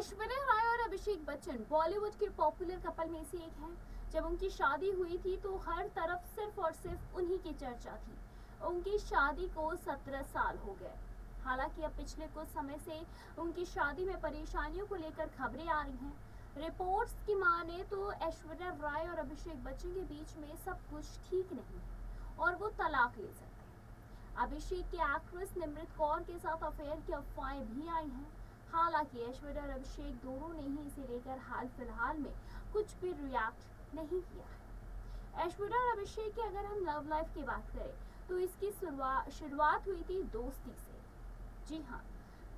ऐश्वर्या राय और अभिषेक बच्चन बॉलीवुड के popular couple में से एक हैं। जब उनकी शादी हुई थी तो हर तरफ सिर्फ और सिर्फ उन्हीं की चर्चा थी। उनकी शादी को 17 साल हो गए। हालांकि अब पिछले कुछ समय से उनकी शादी में परेशानियों को लेकर खबरें आ रही हैं। रिपोर्ट्स की माने तो ऐश्वर्या राय और अभिषेक बच्चन के बीच में सब कुछ ठीक नहीं है और वो तलाक ले सकते हैं। अभिषेक की एक्ट्रेस निमृत कौर के साथ अफेयर की अफवाहें भी आई हैं। हालांकि ऐश्वर्या और अभिषेक दोनों ने ही इसे लेकर हाल फिलहाल में कुछ भी रिएक्ट नहीं किया है। ऐश्वर्या और अभिषेक की अगर हम लव लाइफ की बात करें तो इसकी शुरुआत हुई थी दोस्ती से। जी हाँ,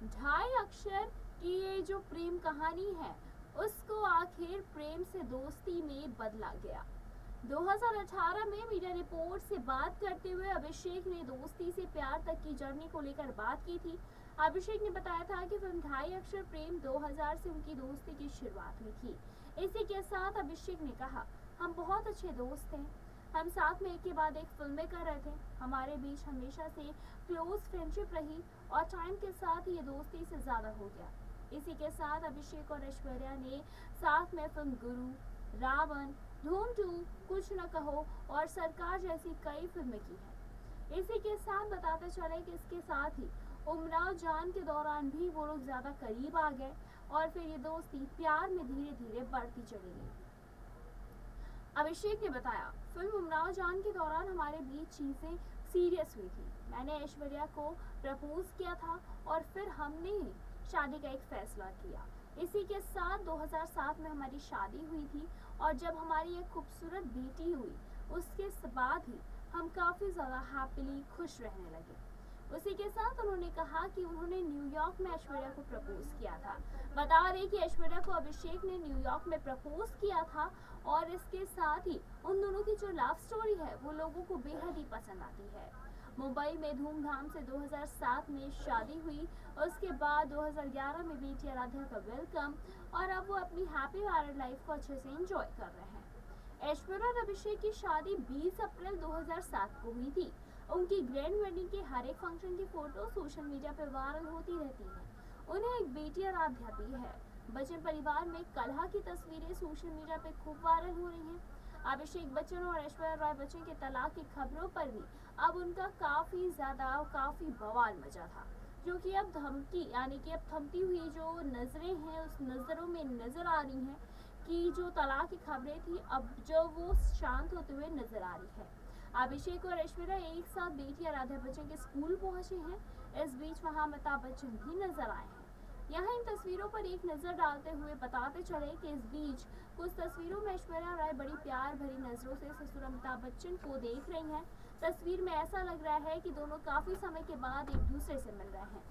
ढाई अक्षर की ये जो प्रेम कहानी है उसको आखिर प्रेम से दोस्ती में बदला गया। 2018 में मीडिया रिपोर्ट से बात करते हुए अभिषेक ने दोस्ती से प्यार तक की जर्नी को लेकर बात की थी। अभिषेक ने बताया था कि फिल्म ढाई अक्षर प्रेम 2000 से उनकी दोस्ती की शुरुआत हुई थी। इसी के साथ अभिषेक ने कहा, हम बहुत अच्छे दोस्त हैं, हम साथ में एक के बाद एक फिल्में कर रहे थे, हमारे बीच हमेशा से क्लोज फ्रेंडशिप रही और टाइम के साथ ये दोस्ती से ज्यादा हो गया। इसी के साथ अभिषेक और ऐश्वर्या ने साथ में फिल्म गुरु, रावण, धूम 2, कुछ न कहो और सरकार जैसी कई फिल्में की हैं। इसी के साथ बताते चले कि इसके साथ ही उमराव जान के दौरान भी वो लोग ज्यादा करीब आ गए और फिर ये दोस्ती प्यार में धीरे धीरे बढ़ती चली गई। अभिषेक ने बताया, फिल्म उमराव जान के दौरान हमारे बीच चीजें सीरियस हुई थी। मैंने ऐश्वर्या को प्रपोज किया था और फिर हमने ही शादी का एक फैसला किया। इसी के साथ 2007 में हमारी शादी हुई थी और जब हमारी एक खूबसूरत बेटी हुई उसके बाद ही हम काफी ज्यादा हैप्पीली खुश रहने लगे। उसी के साथ उन्होंने कहा कि उन्होंने न्यूयॉर्क में ऐश्वर्या को प्रपोज किया था। बता रहे कि ऐश्वर्या को अभिषेक ने न्यूयॉर्क में प्रपोज किया था और इसके साथ ही उन दोनों की जो लव स्टोरी है वो लोगों को बेहद ही पसंद आती है। मुंबई में धूमधाम से 2007 में शादी हुई, उसके बाद 2011 में बेटी आराध्या का वेलकम और अब वो अपनी हैप्पी मैरिड लाइफ को अच्छे से एंजॉय कर रहे हैं। ऐश्वर्या और अभिषेक की शादी 20 अप्रैल 2007 को हुई थी। उनकी ग्रैंड वेडिंग के हर एक फंक्शन की फोटो सोशल मीडिया पर वायरल होती रहती है। उन्हें एक बेटी आराध्या भी है। बच्चन परिवार में कलह की तस्वीरें सोशल मीडिया पे खूब वायरल हो रही हैं। अभिषेक बच्चन और ऐश्वर्या राय बच्चन के तलाक की खबरों पर भी अब उनका काफी बवाल मचा था, जो कि अब थमती हुई जो नजरें हैं उस नजरों में नजर आ रही हैं कि जो तलाक की खबरें थी अब जो वो शांत होते हुए नजर आ रही है। अभिषेक और ऐश्वर्या एक साथ बेटी आराध्या बच्चन के स्कूल पहुंचे हैं। इस बीच वहां अमिताभ बच्चन भी नजर आए हैं। यहाँ इन तस्वीरों पर एक नजर डालते हुए बताते चले कि इस बीच कुछ तस्वीरों में ऐश्वर्या राय बड़ी प्यार भरी नजरों से ससुर अमिताभ बच्चन को देख रही हैं। तस्वीर में ऐसा लग रहा है कि दोनों काफी समय के बाद एक दूसरे से मिल रहे हैं।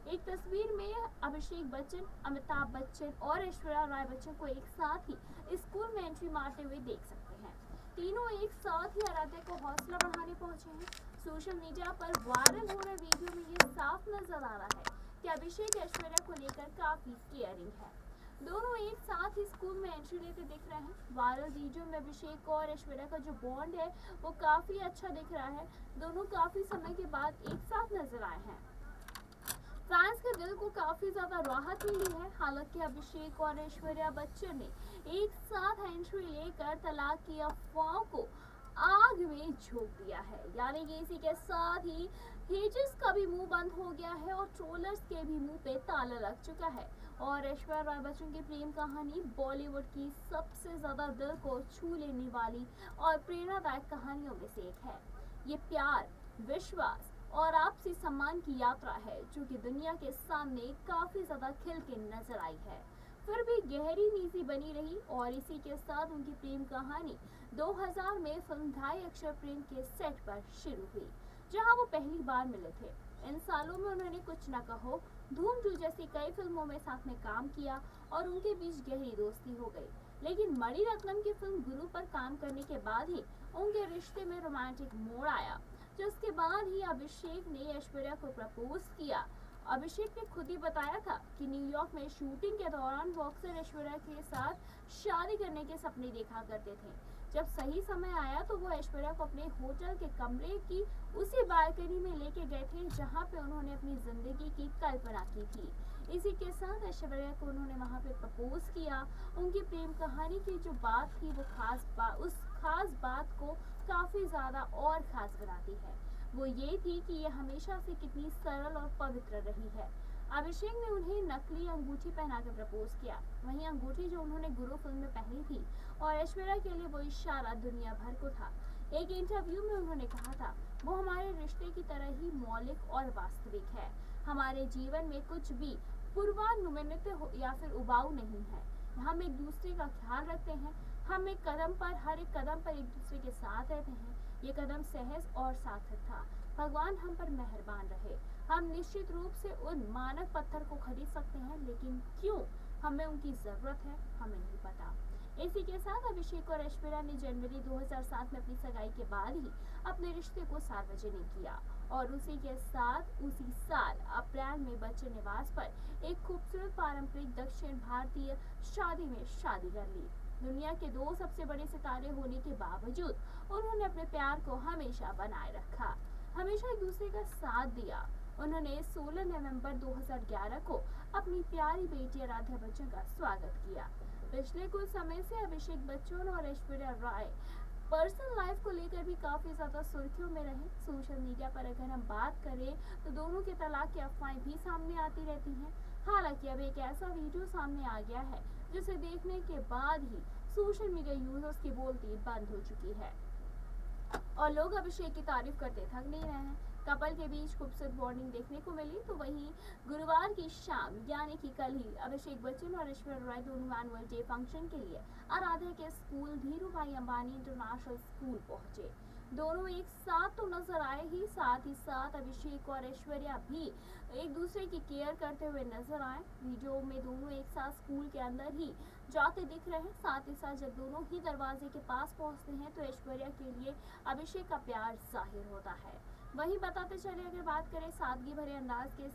एक तस्वीर में अभिषेक बच्चन, अमिताभ बच्चन और ऐश्वर्या राय बच्चन को एक साथ ही स्कूल में एंट्री मारते हुए देख सकते हैं। तीनों एक साथ ही आराध्या को हौसला बढ़ाने पहुंचे हैं। सोशल मीडिया पर वायरल हो रहे वीडियो में ये साफ नजर आ रहा है कि अभिषेक ऐश्वर्या को लेकर काफी केयरिंग है। दोनों एक साथ ही स्कूल में एंट्री लेते दिख रहे हैं। वायरल वीडियो में अभिषेक और ऐश्वर्या का जो बॉन्ड है वो काफी अच्छा दिख रहा है। दोनों काफी समय के बाद एक साथ नजर आए हैं। फैंस के दिल को काफी ज्यादा राहत मिली है। हालांकि अभिषेक और ऐश्वर्या बच्चन ने एक साथ एंट्री लेकर तलाक की अफवाहों को आग में झोंक दिया है। यानी कि इसी के साथ ही हेटर्स का भी मुंह बंद हो गया है और ट्रोलर्स के भी मुंह पे ताला लग चुका है। और ऐश्वर्या राय बच्चन की प्रेम कहानी बॉलीवुड की सबसे ज्यादा दिल को छू लेने वाली और प्रेरणादायक कहानियों में से एक है। ये प्यार, विश्वास और आपसी सम्मान की यात्रा है जो कि दुनिया के सामने काफी ज्यादा खिल के नजर आई है, फिर भी गहरी नीति बनी रही। और इसी के साथ उनकी प्रेम कहानी 2000 में फिल्म ढाई अक्षर प्रेम के सेट पर शुरू हुई, जहां वो पहली बार मिले थे। इन सालों में उन्होंने कुछ न कहो, धूम 2 जैसी कई फिल्मों में साथ में काम किया और उनके बीच गहरी दोस्ती हो गई। लेकिन मणिरत्नम की फिल्म गुरु पर काम करने के बाद ही उनके रिश्ते में रोमांटिक मोड़ आया, जिसके बाद ही अभिषेक ने ऐश्वर्या को प्रपोज किया। अभिषेक ने खुद ही बताया था कि न्यूयॉर्क में शूटिंग के दौरान वो अक्सर ऐश्वर्या के साथ शादी करने के सपने देखा करते थे। जब सही समय आया तो वो ऐश्वर्या को अपने होटल के कमरे की उसी बालकनी में लेके गए थे जहां पे उन्होंने अपनी जिंदगी की कल्पना की थी। इसी के साथ ऐश्वर्या को उन्होंने वहां पे प्रपोज किया। उनकी प्रेम कहानी की जो बात थी वो उस खास बात को काफी ज्यादा और खास बनाती है। वो ये थी कि ये हमेशा से कितनी सरल और पवित्र रही है। अभिषेक ने उन्हें नकली अंगूठी पहनाकर प्रपोज किया। वहीं अंगूठी जो उन्होंने गुरु फिल्म में पहनी थी और ऐश्वर्या के लिए वो इशारा दुनिया भर को था। एक इंटरव्यू में उन्होंने कहा था, वो हमारे रिश्ते की तरह ही मौलिक और वास्तविक है। हमारे जीवन में कुछ भी पूर्वानुमानित या फिर उबाऊ नहीं है। हम एक दूसरे का ख्याल रखते हैं। हम हर एक कदम पर एक दूसरे के साथ रहते हैं। ये कदम सहज और सार्थक था। भगवान हम पर मेहरबान रहे। हम निश्चित रूप से उन मानव पत्थर को खरीद सकते हैं, लेकिन क्यों हमें उनकी जरूरत है हमें नहीं पता। इसी के साथ अभिषेक और ऐश्वर्या ने जनवरी 2007 में अपनी सगाई के बाद ही अपने रिश्ते को सार्वजनिक किया और उसी साल अप्रैल में बच्चन निवास पर एक खूबसूरत पारंपरिक दक्षिण भारतीय शादी में शादी कर ली। दुनिया के दो सबसे बड़े सितारे होने के बावजूद उन्होंने अपने प्यार को हमेशा बनाए रखा, हमेशा एक दूसरे का साथ दिया। उन्होंने 16 नवंबर 2011 को अपनी प्यारी बेटी आराध्या बच्चन का स्वागत किया। पिछले कुछ समय से अभिषेक बच्चन और ऐश्वर्या राय पर्सनल लाइफ को लेकर भी काफी ज्यादा सुर्खियों में रहे। सोशल मीडिया पर अगर हम बात करें तो दोनों के तलाक की अफवाहें भी सामने आती रहती हैं। हालांकि अब एक ऐसा वीडियो सामने आ गया है जिसे देखने के बाद ही सोशल मीडिया यूजर्स की बोलती बंद हो चुकी है और लोग अभिषेक की तारीफ करते थक नहीं रहे हैं। कपल के बीच खूबसूरत बॉन्डिंग देखने को मिली तो वहीं गुरुवार की शाम यानी कि कल ही अभिषेक बच्चन और ऐश्वर्या राय दोनों एनुअल डे फंक्शन के लिए आराध्या के school Dhirubhai Ambani international school पहुंचे। दोनों एक साथ तो नजर आए ही साथ अभिषेक और ऐश्वर्या भी एक दूसरे की केयर करते हुए नजर आए। वीडियो में दोनों एक साथ स्कूल के अंदर ही जाते दिख रहे हैं। साथ ही साथ जब दोनों ही दरवाजे के पास पहुंचते हैं तो ऐश्वर्या के लिए अभिषेक का प्यार जाहिर होता है। वहीं बताते चले अगर बात करें सादगी भरे अंदाज के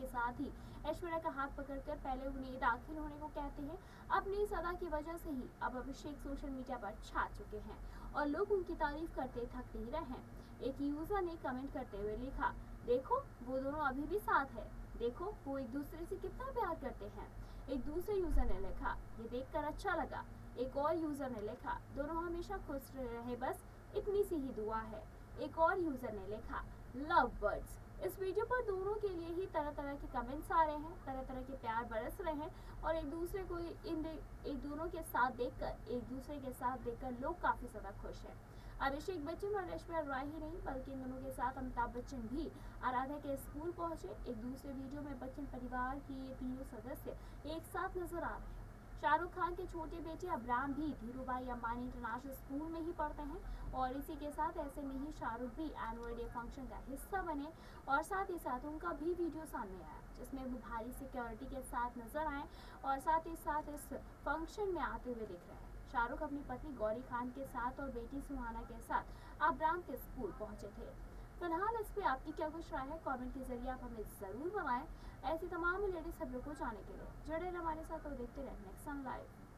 साथ ही ऐश्वर्या का हाथ पकड़कर पहले उन्हें दाखिल होने को कहते हैं। अपनी इस अदा की वजह से ही अब अभिषेक सोशल मीडिया पर छा चुके हैं और लोग उनकी तारीफ करते थक नहीं रहे हैं। एक यूजर ने कमेंट करते हुए लिखा, देखो वो दोनों अभी भी साथ है, देखो वो एक दूसरे से कितना प्यार करते हैं। एक दूसरे यूजर ने लिखा, ये देखकर अच्छा लगा। एक और यूजर ने लिखा, दोनों हमेशा खुश रहे, बस इतनी सी ही दुआ है। एक और यूजर ने लिखा, लव बर्ड्स। इस वीडियो पर दोनों के लिए ही तरह तरह के कमेंट्स आ रहे हैं, तरह तरह के प्यार बरस रहे हैं और एक दूसरे के साथ देखकर लोग काफी ज्यादा खुश हैं। अभिषेक बच्चन और ऐश्वर्या राय ही नहीं बल्कि इन दोनों के साथ अमिताभ बच्चन भी आराध्या के स्कूल पहुंचे। एक दूसरे वीडियो में बच्चन परिवार की ये तीनों सदस्य एक साथ नजर आ रहे हैं। शाहरुख खान के छोटे बेटे अब्राम भी धीरूभाई अंबानी इंटरनेशनल स्कूल में ही पढ़ते हैं और इसी के साथ ऐसे में ही शाहरुख भी एनुअल डे फंक्शन का हिस्सा बने और साथ ही साथ उनका भी वीडियो सामने आया जिसमें वो भारी सिक्योरिटी के साथ नजर आए और साथ ही साथ इस फंक्शन में आते हुए दिख रहे हैं। शाहरुख अपनी पत्नी गौरी खान के साथ और बेटी सुहाना के साथ अब्राम के स्कूल पहुंचे थे। फिलहाल इस पे आपकी क्या कुछ राय है, कमेंट के जरिए आप हमें जरूर बताएं। ऐसी तमाम लेटेस्ट खबरों को जानने के लिए जुड़े रहिए हमारे साथ और देखते रहें नेक्स्ट लाइव।